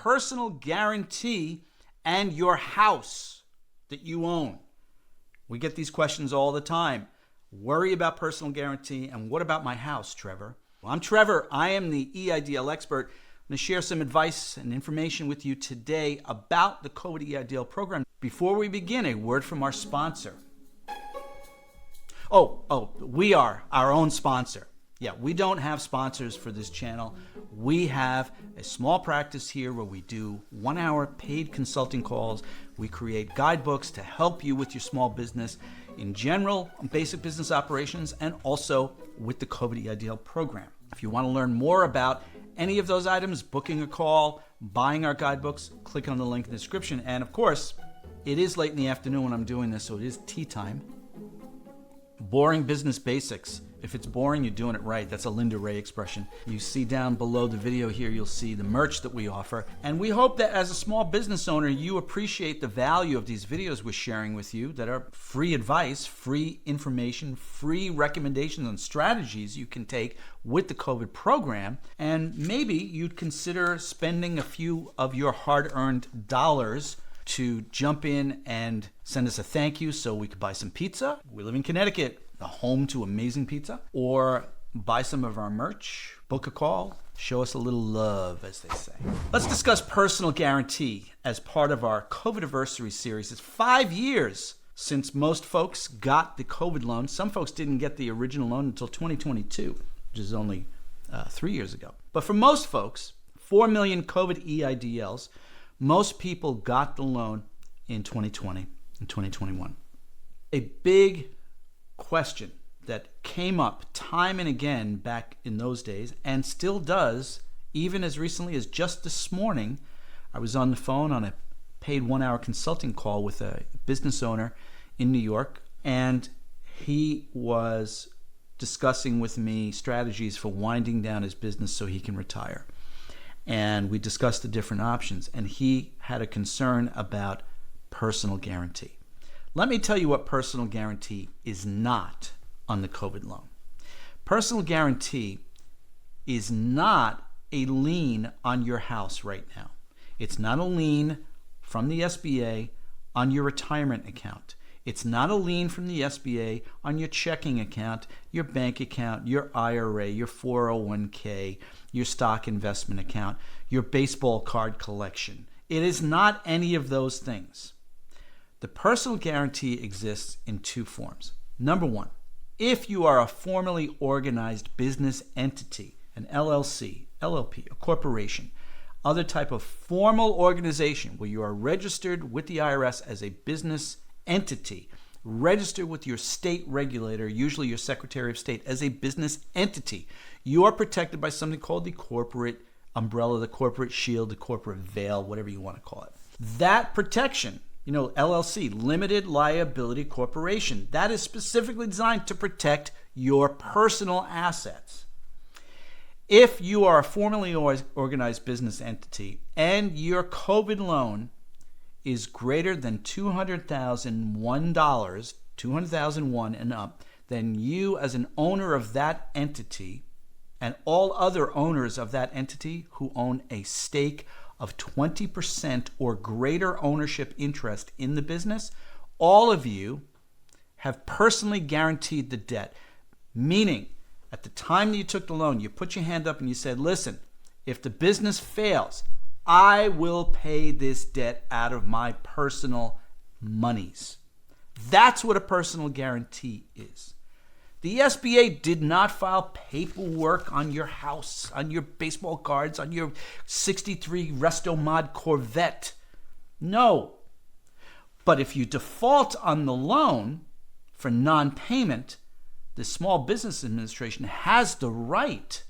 personal guarantee and your house that you own? We get these questions all the time. Worry about personal guarantee, and what about my house, Trevor? Well, I'm Trevor. I am the EIDL expert. I'm going to share some advice and information with you today about the COVID EIDL program. Before we begin, a word from our sponsor. We are our own sponsor. Yeah, we don't have sponsors for this channel. We have a small practice here where we do 1-hour paid consulting calls. We create guidebooks to help you with your small business in general, basic business operations, and also with the COVID EIDL program. If you want to learn more about any of those items, booking a call, buying our guidebooks, click on the link in the description. And of course, it is late in the afternoon when I'm doing this, so it is tea time. Boring business basics. If it's boring, you're doing it right. That's a Linda Ray expression. You see down below the video here, you'll see the merch that we offer. And we hope that as a small business owner, you appreciate the value of these videos we're sharing with you that are free advice, free information, free recommendations on strategies you can take with the COVID program. And maybe you'd consider spending a few of your hard-earned dollars to jump in and send us a thank you so we could buy some pizza. We live in Connecticut, the home to amazing pizza. Or buy some of our merch, book a call, show us a little love, as they say. Let's discuss personal guarantee as part of our COVID-iversary series. It's 5 years since most folks got the COVID loan. Some folks didn't get the original loan until 2022, which is only 3 years ago. But for most folks, 4 million COVID EIDLs, most people got the loan in 2020 and 2021. A big question that came up time and again back in those days, and still does, even as recently as just this morning, I was on the phone on a paid 1-hour consulting call with a business owner in New York, and he was discussing with me strategies for winding down his business so he can retire. And we discussed the different options, and he had a concern about personal guarantee. Let me tell you what personal guarantee is not on the COVID loan. Personal guarantee is not a lien on your house right now. It's not a lien from the SBA on your retirement account. It's not a lien from the SBA on your checking account, your bank account, your IRA, your 401k, your stock investment account, your baseball card collection. It is not any of those things. The personal guarantee exists in two forms. Number one, if you are a formally organized business entity, an LLC, LLP, a corporation, other type of formal organization where you are registered with the IRS as a business entity, registered with your state regulator, usually your Secretary of State, as a business entity, you are protected by something called the corporate umbrella, the corporate shield, the corporate veil, whatever you want to call it. That protection, LLC, limited liability corporation, that is specifically designed to protect your personal assets. If you are a formally organized business entity and your COVID loan is greater than $200,001, $200,001 and up, then you as an owner of that entity and all other owners of that entity who own a stake of 20% or greater ownership interest in the business, all of you have personally guaranteed the debt. Meaning, at the time that you took the loan, you put your hand up and you said, listen, if the business fails, I will pay this debt out of my personal monies. That's what a personal guarantee is. The SBA did not file paperwork on your house, on your baseball cards, on your 63 Resto-Mod Corvette. No. But if you default on the loan for non-payment, the Small Business Administration has the right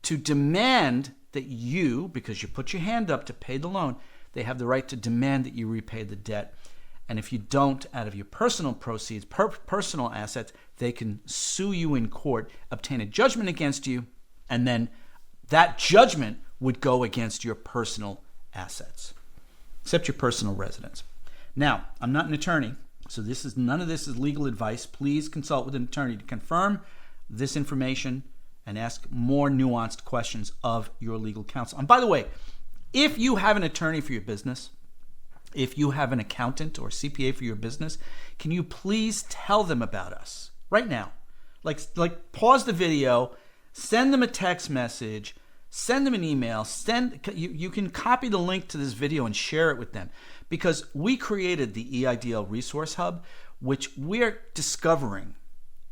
to demand that you, because you put your hand up to pay the loan, they have the right to demand that you repay the debt. And if you don't, out of your personal proceeds, personal assets, they can sue you in court, obtain a judgment against you, and then that judgment would go against your personal assets, except your personal residence. Now, I'm not an attorney, so none of this is legal advice. Please consult with an attorney to confirm this information and ask more nuanced questions of your legal counsel. And by the way, If you have an attorney for your business, if you have an accountant or CPA for your business, can you please tell them about us right now? Like pause the video, send them a text message, send them an email, you can copy the link to this video and share it with them, because we created the EIDL Resource Hub, which we're discovering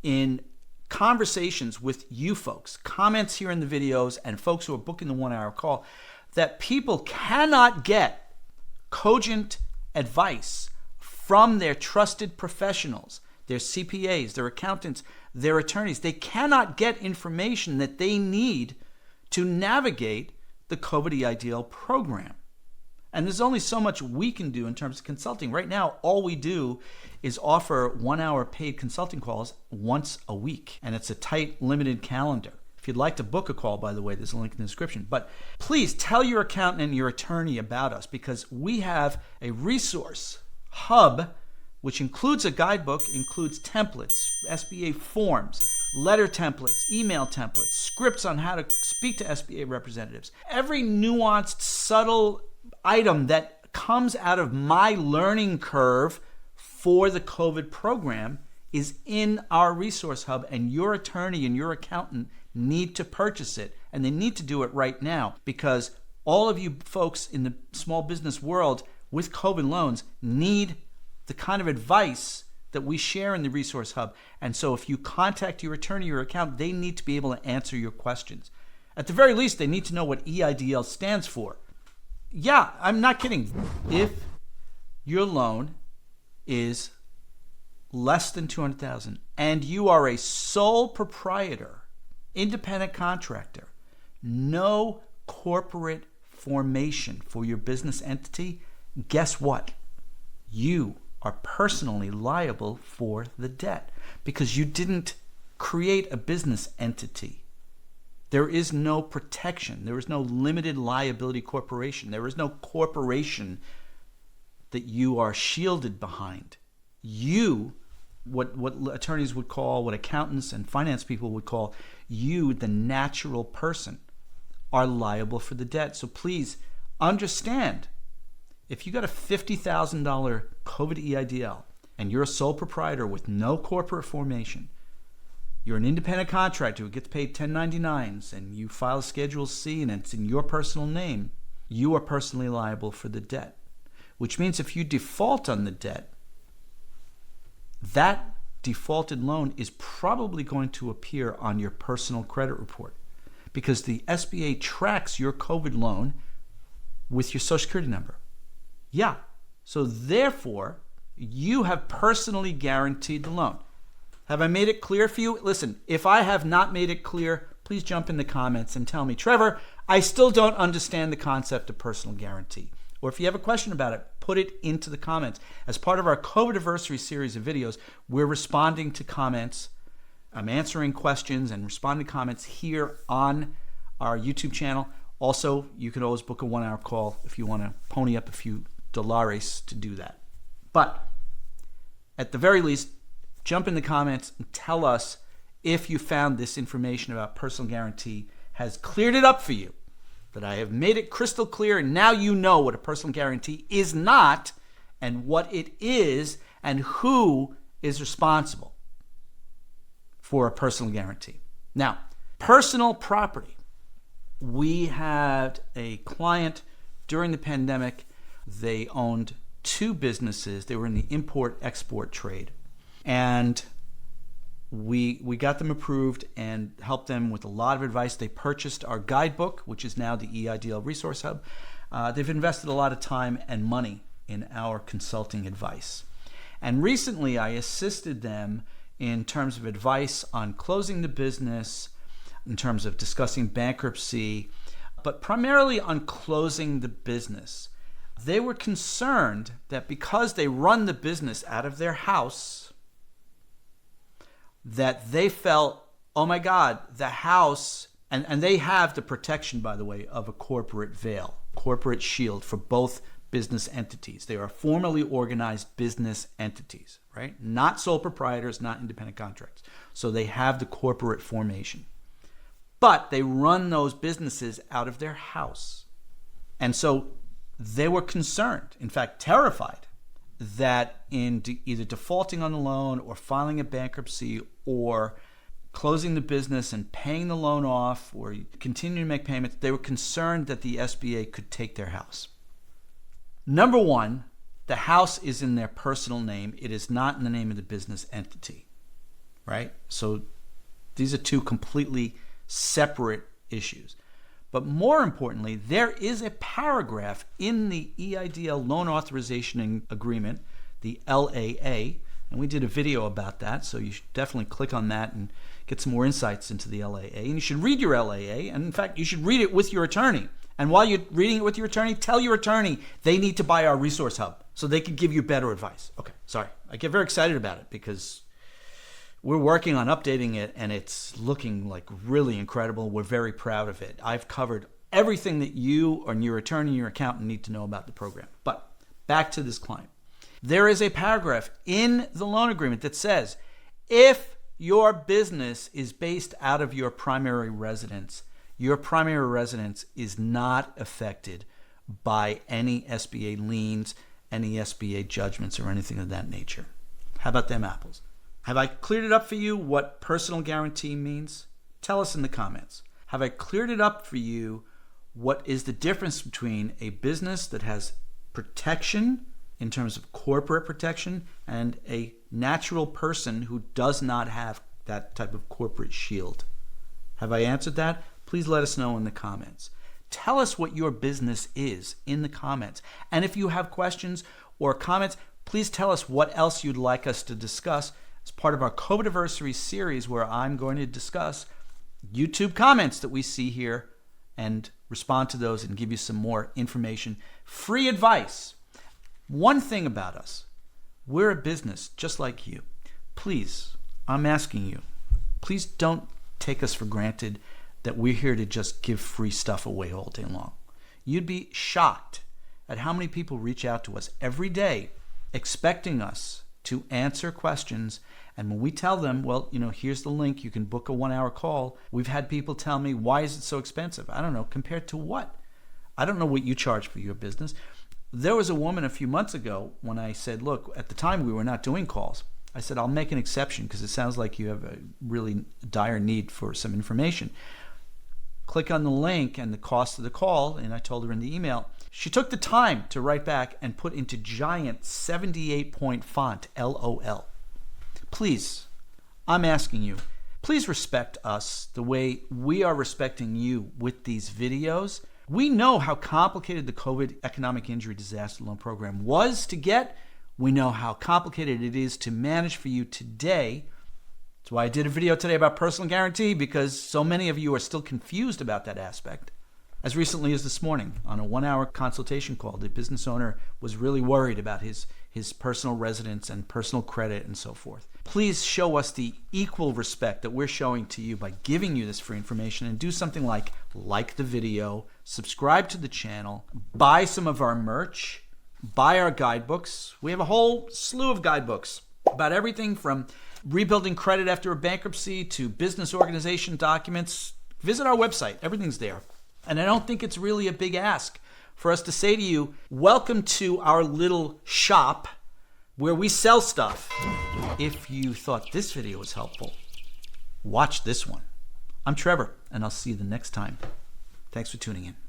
in conversations with you folks, comments here in the videos, and folks who are booking the 1 hour call, that people cannot get cogent advice from their trusted professionals, their CPAs, their accountants, their attorneys. They cannot get information that they need to navigate the COVID EIDL program. And there's only so much we can do in terms of consulting. Right now, all we do is offer 1 hour paid consulting calls once a week. And it's a tight, limited calendar. If you'd like to book a call, by the way, there's a link in the description. But please tell your accountant and your attorney about us, because we have a resource hub which includes a guidebook, includes templates, SBA forms, letter templates, email templates, scripts on how to speak to SBA representatives. Every nuanced, subtle item that comes out of my learning curve for the COVID program is in our resource hub, and your attorney and your accountant need to purchase it, and they need to do it right now, because all of you folks in the small business world with COVID loans need the kind of advice that we share in the resource hub. And so if you contact your attorney or accountant, they need to be able to answer your questions. At the very least, they need to know what EIDL stands for. Yeah, I'm not kidding. If your loan is less than $200,000 and you are a sole proprietor, independent contractor, no corporate formation for your business entity, guess what? You are personally liable for the debt because you didn't create a business entity. There is no protection. There is no limited liability corporation. There is no corporation that you are shielded behind. You, what attorneys would call, what accountants and finance people would call, you, the natural person, are liable for the debt. So please understand, if you got a $50,000 COVID EIDL and you're a sole proprietor with no corporate formation, you're an independent contractor who gets paid 1099s, and you file a Schedule C and it's in your personal name, you are personally liable for the debt. Which means if you default on the debt, that defaulted loan is probably going to appear on your personal credit report, because the SBA tracks your COVID loan with your Social Security number. Yeah. So therefore, you have personally guaranteed the loan. Have I made it clear for you? Listen, if I have not made it clear, please jump in the comments and tell me, Trevor, I still don't understand the concept of personal guarantee. Or if you have a question about it, put it into the comments. As part of our COVID-iversary series of videos, we're responding to comments. I'm answering questions and responding to comments here on our YouTube channel. Also, you can always book a 1 hour call if you want to pony up a few $1 to do that. But at the very least, jump in the comments and tell us if you found this information about personal guarantee has cleared it up for you, that I have made it crystal clear, and now you know what a personal guarantee is not and what it is and who is responsible for a personal guarantee. Now, personal property. We had a client during the pandemic. They owned 2 businesses. They were in the import-export trade. And we got them approved and helped them with a lot of advice. They purchased our guidebook, which is now the EIDL Resource Hub. They've invested a lot of time and money in our consulting advice. And recently, I assisted them in terms of advice on closing the business, in terms of discussing bankruptcy, but primarily on closing the business. They were concerned that because they run the business out of their house, that they felt, oh my God, the house, and they have the protection, by the way, of a corporate veil, corporate shield for both business entities. They are formally organized business entities, right? Not sole proprietors, not independent contractors. So they have the corporate formation. But they run those businesses out of their house. And so they were concerned, in fact, terrified, that in either defaulting on the loan or filing a bankruptcy or closing the business and paying the loan off or continuing to make payments, they were concerned that the SBA could take their house. Number one, the house is in their personal name. It is not in the name of the business entity, right? So these are two completely separate issues. But more importantly, there is a paragraph in the EIDL Loan Authorization Agreement, the LAA, and we did a video about that, so you should definitely click on that and get some more insights into the LAA. And you should read your LAA, and in fact, you should read it with your attorney. And while you're reading it with your attorney, tell your attorney they need to buy our resource hub so they can give you better advice. Okay, sorry. I get very excited about it because we're working on updating it, and it's looking like really incredible. We're very proud of it. I've covered everything that you and your attorney and your accountant need to know about the program. But back to this client. There is a paragraph in the loan agreement that says, if your business is based out of your primary residence is not affected by any SBA liens, any SBA judgments, or anything of that nature. How about them apples? Have I cleared it up for you what personal guarantee means? Tell us in the comments. Have I cleared it up for you what is the difference between a business that has protection in terms of corporate protection and a natural person who does not have that type of corporate shield? Have I answered that? Please let us know in the comments. Tell us what your business is in the comments. And if you have questions or comments, please tell us what else you'd like us to discuss as part of our COVID-iversary series, where I'm going to discuss YouTube comments that we see here and respond to those and give you some more information. Free advice. One thing about us, we're a business just like you. Please, I'm asking you, please don't take us for granted that we're here to just give free stuff away all day long. You'd be shocked at how many people reach out to us every day expecting us to answer questions. And when we tell them, well, here's the link, you can book a 1-hour call, we've had people tell me, why is it so expensive? I don't know, compared to what? I don't know what you charge for your business. There was a woman a few months ago when I said, look, at the time we were not doing calls. I said, I'll make an exception because it sounds like you have a really dire need for some information. Click on the link and the cost of the call, and I told her in the email. She took the time to write back and put into giant 78-point font, LOL. Please, I'm asking you, please respect us the way we are respecting you with these videos. We know how complicated the COVID Economic Injury Disaster Loan Program was to get. We know how complicated it is to manage for you today. That's why I did a video today about personal guarantee, because so many of you are still confused about that aspect. As recently as this morning, on a 1-hour consultation call, the business owner was really worried about his personal residence and personal credit and so forth. Please show us the equal respect that we're showing to you by giving you this free information, and do something like the video, subscribe to the channel, buy some of our merch, buy our guidebooks. We have a whole slew of guidebooks about everything from rebuilding credit after a bankruptcy to business organization documents. Visit our website. Everything's there. And I don't think it's really a big ask for us to say to you, welcome to our little shop where we sell stuff. If you thought this video was helpful, watch this one. I'm Trevor, and I'll see you the next time. Thanks for tuning in.